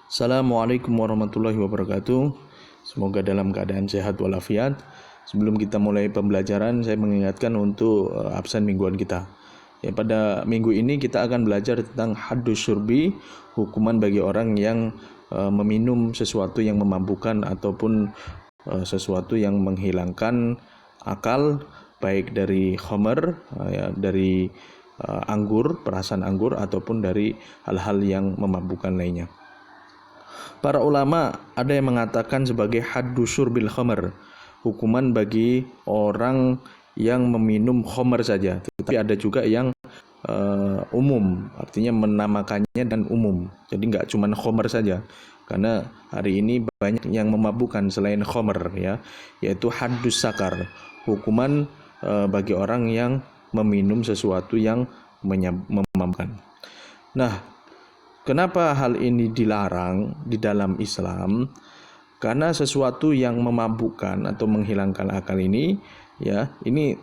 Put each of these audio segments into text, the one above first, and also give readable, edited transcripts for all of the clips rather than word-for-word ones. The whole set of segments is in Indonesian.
Assalamualaikum warahmatullahi wabarakatuh. Semoga dalam keadaan sehat walafiat. Sebelum kita mulai pembelajaran, saya mengingatkan untuk absen mingguan kita. Ya, pada minggu ini kita akan belajar tentang haddus syurbi, hukuman bagi orang yang meminum sesuatu yang memabukkan ataupun sesuatu yang menghilangkan akal, baik dari khamr, dari anggur, perasan anggur, ataupun dari hal-hal yang memabukkan lainnya. Para ulama ada yang mengatakan sebagai haddu syurbil khamr, hukuman bagi orang yang meminum khamr saja. Tetapi ada juga yang umum, artinya menamakannya dan umum. Jadi nggak cuma khamr saja. Karena hari ini banyak yang memabukkan selain khamr, ya, yaitu haddus sakar, hukuman bagi orang yang meminum sesuatu yang memabukkan. Nah, kenapa hal ini dilarang di dalam Islam? Karena sesuatu yang memabukkan atau menghilangkan akal ini, ya, ini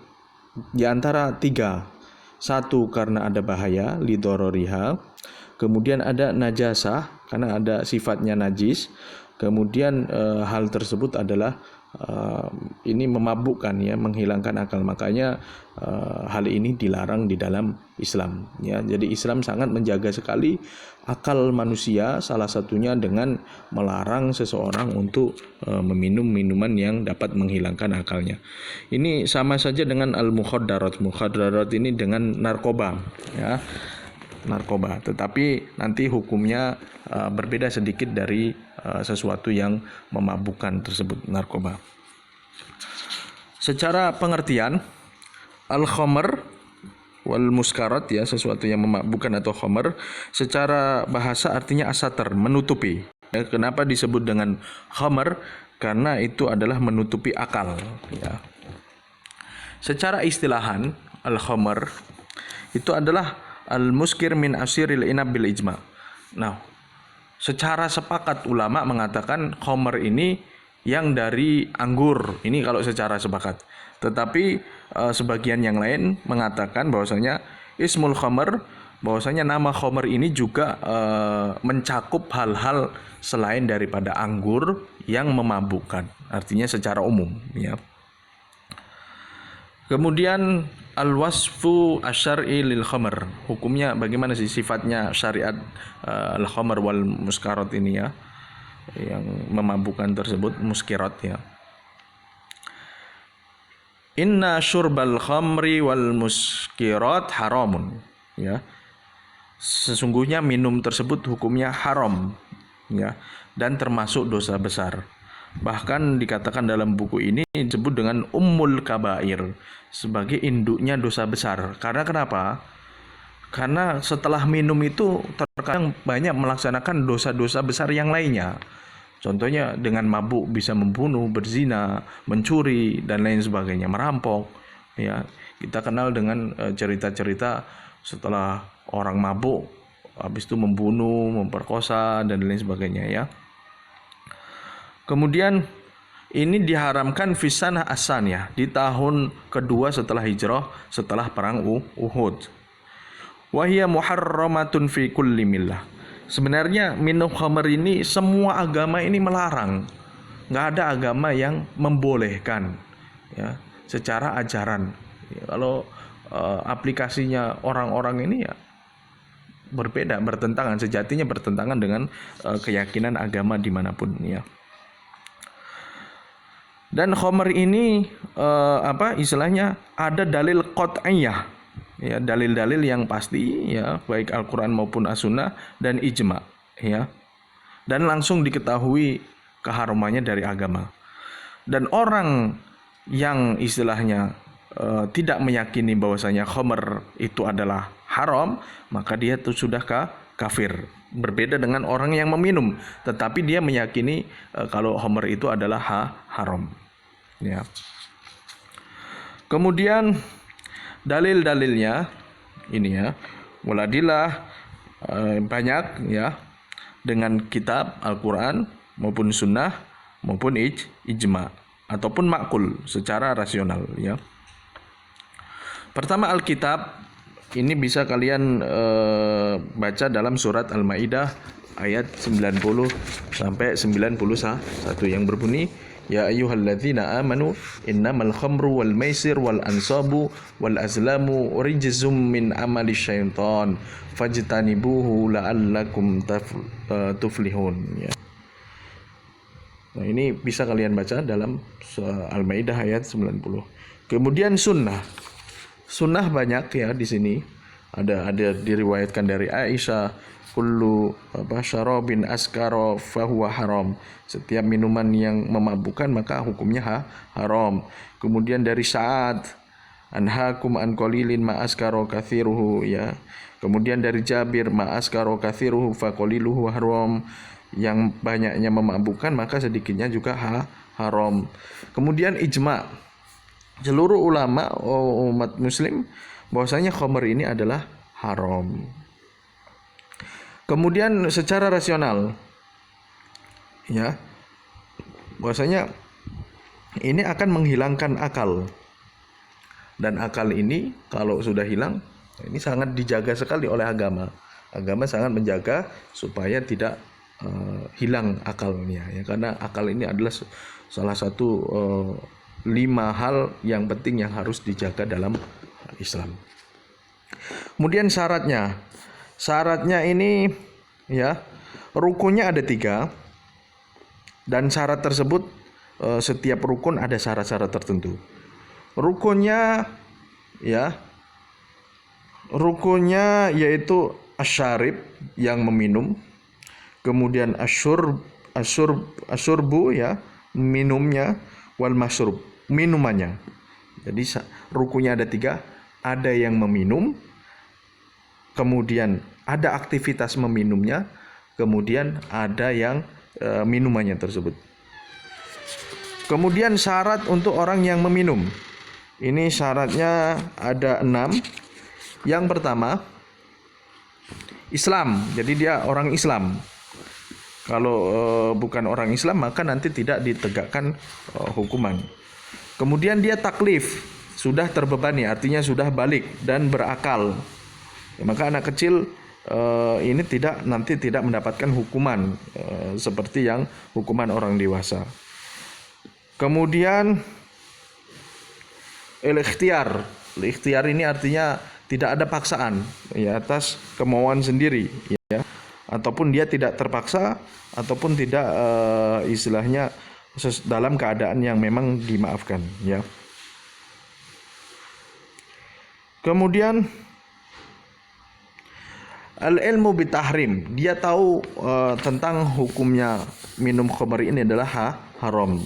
diantara tiga. Satu, karena ada bahaya, lidororiha. Kemudian ada najasah, karena ada sifatnya najis. Kemudian hal tersebut adalah ini memabukkan, ya, menghilangkan akal. Makanya hal ini dilarang di dalam Islam, ya. Jadi Islam sangat menjaga sekali akal manusia, salah satunya dengan melarang seseorang untuk meminum minuman yang dapat menghilangkan akalnya. Ini sama saja dengan al-mukhaddarat. Mukhaddarat ini dengan narkoba, ya, narkoba. Tetapi nanti hukumnya berbeda sedikit dari sesuatu yang memabukkan tersebut, narkoba. Secara pengertian, al-khamr wal muskarat, ya, sesuatu yang memabukkan atau khamr, secara bahasa artinya asatar, menutupi. Ya, kenapa disebut dengan khamr? Karena itu adalah menutupi akal, ya. Secara istilahan, al-khamr itu adalah al-muskir min asiril inab bil ijma. Nah, secara sepakat ulama mengatakan khamr ini yang dari anggur. Ini kalau secara sepakat. Tetapi sebagian yang lain mengatakan bahwasanya ismul khamr, bahwasanya nama khamr ini juga mencakup hal-hal selain daripada anggur yang memabukkan. Artinya secara umum, ya. Kemudian al-wasfu asyar'i lil khamr. Hukumnya bagaimana sih sifatnya syariat al-khamr wal muskarat ini, ya, yang memabukkan tersebut, muskirat, ya. Inna syurbal khamri wal muskirat haramun, ya. Sesungguhnya minum tersebut hukumnya haram, ya, dan termasuk dosa besar. Bahkan dikatakan dalam buku ini disebut dengan ummul kabair, sebagai induknya dosa besar. Karena kenapa? Karena setelah minum itu terkadang banyak melaksanakan dosa-dosa besar yang lainnya. Contohnya dengan mabuk bisa membunuh, berzina, mencuri, dan lain sebagainya, merampok. Ya, kita kenal dengan cerita-cerita setelah orang mabuk, habis itu membunuh, memperkosa, dan lain sebagainya, ya. Kemudian ini diharamkan fisanah as-saniyah, di tahun kedua setelah hijrah, setelah perang Uhud. Wahia muharramatun fi kulli millah. Sebenarnya minum khamr ini semua agama ini melarang. Nggak ada agama yang membolehkan, ya, secara ajaran. Ya, kalau aplikasinya orang-orang ini, ya, berbeda, bertentangan, sejatinya bertentangan dengan keyakinan agama dimanapun, ya. Dan khamr ini istilahnya ada dalil qat'iyah, ya, dalil-dalil yang pasti, ya, baik Al-Qur'an maupun As-Sunnah dan ijma, ya. Dan langsung diketahui keharumannya dari agama. Dan orang yang istilahnya tidak meyakini bahwasanya khamr itu adalah haram, maka dia itu sudah kafir. Berbeda dengan orang yang meminum, tetapi dia meyakini kalau khamr itu adalah haram, ya. Kemudian dalil-dalilnya ini, ya, muladillah banyak, ya, dengan kitab Al-Quran maupun Sunnah maupun ijma ataupun makul secara rasional, ya. Pertama, Alkitab ini bisa kalian baca dalam surat Al-Maidah ayat 90 sampai 91 yang berbunyi, ya ayyuhalladzina amanu innamal khamru wal maisir wal ansabu wal azlamu rijzum min amali syaitan fajtanibuhu la'allakum tuflihun, ya. Nah, ini bisa kalian baca dalam Al-Maidah ayat 90. Kemudian sunnah. Sunnah banyak ya di sini. Ada diriwayatkan dari Aisyah, kullu syarabin askara fahuwa haram. Setiap minuman yang memabukkan maka hukumnya haram. Kemudian dari Sa'ad, anhakum an qalilin ma askara kathiruhu, ya. Kemudian dari Jabir, ma askara kathiruhu fa qaliluhu haram. Yang banyaknya memabukkan maka sedikitnya juga haram. Kemudian ijma' seluruh ulama umat muslim bahwasanya khamr ini adalah haram. Kemudian secara rasional, ya, bahwasanya ini akan menghilangkan akal. Dan akal ini kalau sudah hilang, ini sangat dijaga sekali oleh agama. Agama sangat menjaga supaya tidak hilang akalnya, ya, karena akal ini adalah salah satu 5 hal yang penting yang harus dijaga dalam Islam. Kemudian syaratnya ini, ya, rukunnya ada 3, dan syarat tersebut setiap rukun ada syarat-syarat tertentu. Rukunnya yaitu asyarib yang meminum, kemudian asyurbu, ya, minumnya, wal masyrub, minumannya. Jadi rukunnya ada 3, ada yang meminum, kemudian ada aktivitas meminumnya, kemudian ada yang minumannya tersebut. Kemudian syarat untuk orang yang meminum, ini syaratnya ada 6. Yang pertama, Islam, jadi dia orang Islam. Kalau bukan orang Islam maka nanti tidak ditegakkan hukuman. Kemudian dia taklif, sudah terbebani, artinya sudah balik dan berakal. Ya, maka anak kecil ini nanti tidak mendapatkan hukuman seperti yang hukuman orang dewasa. Kemudian ikhtiar ini artinya tidak ada paksaan, ya, atas kemauan sendiri, ya. Ataupun dia tidak terpaksa, ataupun tidak istilahnya dalam keadaan yang memang dimaafkan, ya. Kemudian al-ilmu bitahrim, dia tahu tentang hukumnya minum khamr ini adalah haram.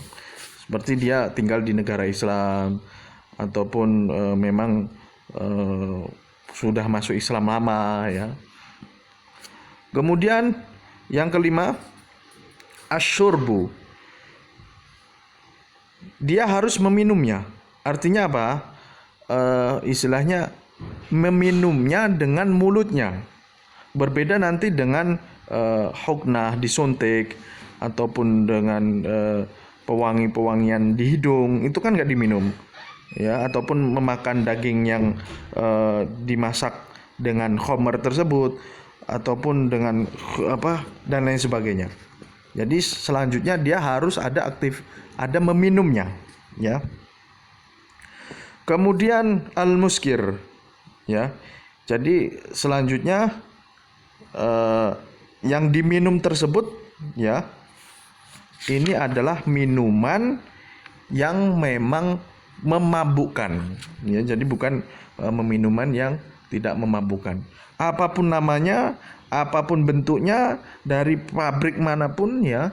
Seperti dia tinggal di negara Islam, ataupun memang sudah masuk Islam lama, ya. Kemudian yang kelima, asyurbu, dia harus meminumnya. Artinya apa? Istilahnya meminumnya dengan mulutnya. Berbeda nanti dengan huknah, disuntik, ataupun dengan pewangi-pewangian di hidung, itu kan nggak diminum, ya. Ataupun memakan daging yang dimasak dengan khamr tersebut, ataupun dengan dan lain sebagainya. Jadi selanjutnya dia harus ada meminumnya, ya. Kemudian al-muskir, ya. Jadi selanjutnya yang diminum tersebut, ya, ini adalah minuman yang memang memabukkan, ya. Jadi bukan minuman yang tidak memabukkan. Apapun namanya, apapun bentuknya, dari pabrik manapun, ya.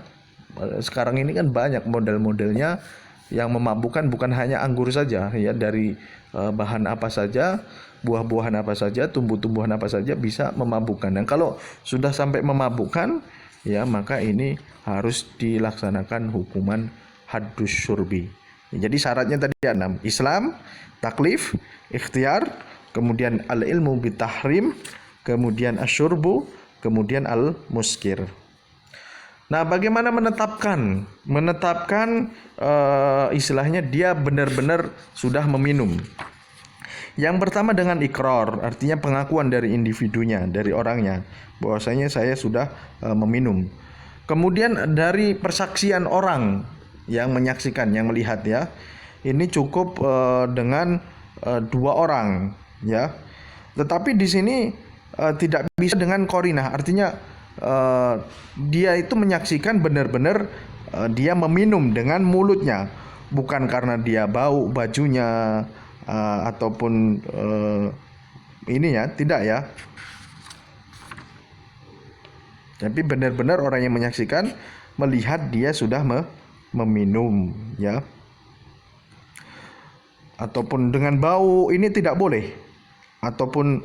Sekarang ini kan banyak model-modelnya yang memabukkan, bukan hanya anggur saja, ya, dari bahan apa saja, buah-buahan apa saja, tumbuh-tumbuhan apa saja bisa memabukkan. Dan kalau sudah sampai memabukkan, ya, maka ini harus dilaksanakan hukuman haddus syurbi. Jadi syaratnya tadi ada 6. Islam, taklif, ikhtiar, kemudian al-ilmu bitahrim, kemudian asyurbu, kemudian al-muskir. Nah, bagaimana menetapkan istilahnya dia benar-benar sudah meminum? Yang pertama dengan ikrar, artinya pengakuan dari individunya, dari orangnya, bahwasanya saya sudah meminum. Kemudian dari persaksian orang yang menyaksikan, yang melihat ya, ini cukup dengan 2 orang ya. Tetapi di sini tidak bisa dengan qarinah, artinya dia itu menyaksikan benar-benar dia meminum dengan mulutnya, bukan karena dia bau bajunya ataupun ini ya, tidak ya. Tapi benar-benar orang yang menyaksikan melihat dia sudah meminum ya. Ataupun dengan bau, ini tidak boleh. Ataupun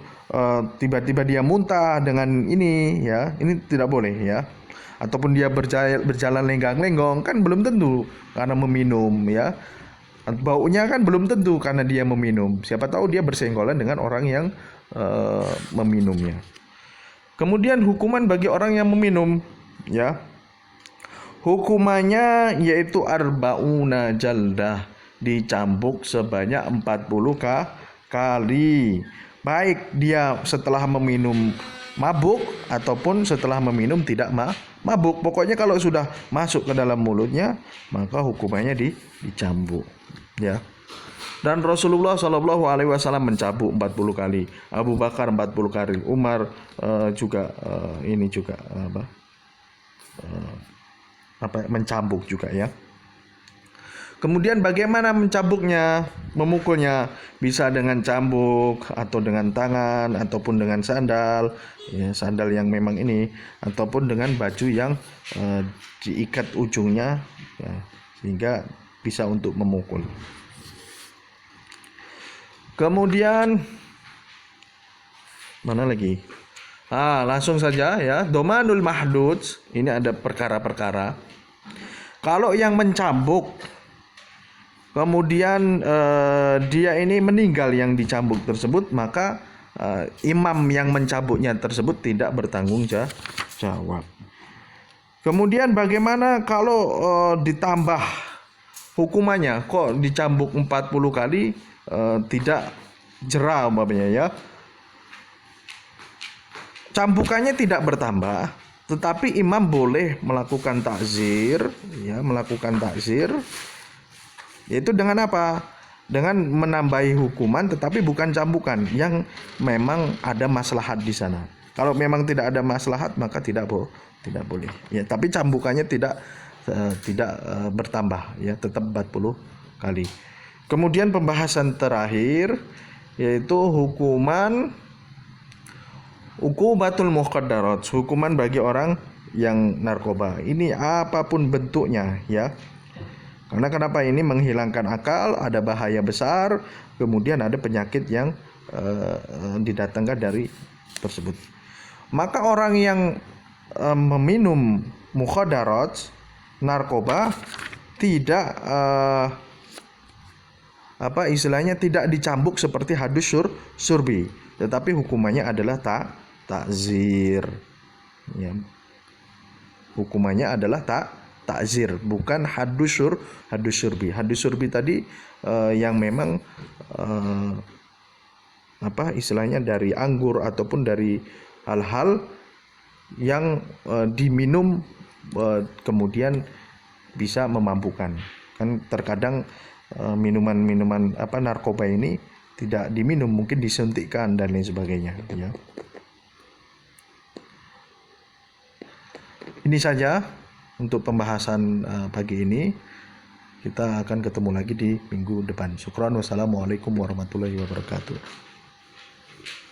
tiba-tiba dia muntah dengan ini ya, ini tidak boleh ya. Ataupun dia berjalan lenggang-lenggong, kan belum tentu karena meminum ya. Baunya kan belum tentu karena dia meminum. Siapa tahu dia bersenggolan dengan orang yang meminumnya. Kemudian hukuman bagi orang yang meminum ya. Hukumannya yaitu arbauna jaldah, dicambuk sebanyak 40 kali. Baik dia setelah meminum mabuk ataupun setelah meminum tidak mabuk. Pokoknya kalau sudah masuk ke dalam mulutnya, maka hukumannya dicambuk ya. Dan Rasulullah SAW mencambuk 40 kali, Abu Bakar 40 kali, Umar juga ini juga mencambuk juga ya. Kemudian bagaimana mencambuknya, memukulnya? Bisa dengan cambuk atau dengan tangan ataupun dengan sandal ya, sandal yang memang ini, ataupun dengan baju yang diikat ujungnya ya, sehingga bisa untuk memukul. Kemudian mana lagi? Langsung saja ya, domanul mahdud, ini ada perkara-perkara. Kalau yang mencambuk kemudian dia ini meninggal yang dicambuk tersebut, maka imam yang mencambuknya tersebut tidak bertanggung jawab. Kemudian bagaimana kalau ditambah hukumannya, kok dicambuk 40 kali tidak jera umpamanya ya. Cambukannya tidak bertambah, tetapi imam boleh melakukan takzir ya, melakukan takzir. Yaitu dengan apa? Dengan menambahi hukuman, tetapi bukan cambukan yang memang ada maslahat di sana. Kalau memang tidak ada maslahat, maka tidak boleh. Ya, tapi cambukannya tidak bertambah, ya, tetap 40 kali. Kemudian pembahasan terakhir yaitu hukumatul muqaddarat, hukuman bagi orang yang narkoba. Ini apapun bentuknya, ya. Karena kenapa? Ini menghilangkan akal, ada bahaya besar, kemudian ada penyakit yang didatangkan dari tersebut. Maka orang yang meminum mukhadarat, narkoba, tidak tidak dicambuk seperti hadus surbi, tetapi hukumannya adalah takzir. Ya. Hukumannya adalah takzir, bukan hadus surbi. Hadus surbi tadi yang memang istilahnya dari anggur ataupun dari hal-hal yang diminum kemudian bisa memabukkan. Kan terkadang minuman-minuman narkoba ini tidak diminum, mungkin disuntikkan dan lain sebagainya, ya. Ini saja untuk pembahasan pagi ini. Kita akan ketemu lagi di minggu depan. Syukran, wassalamualaikum warahmatullahi wabarakatuh.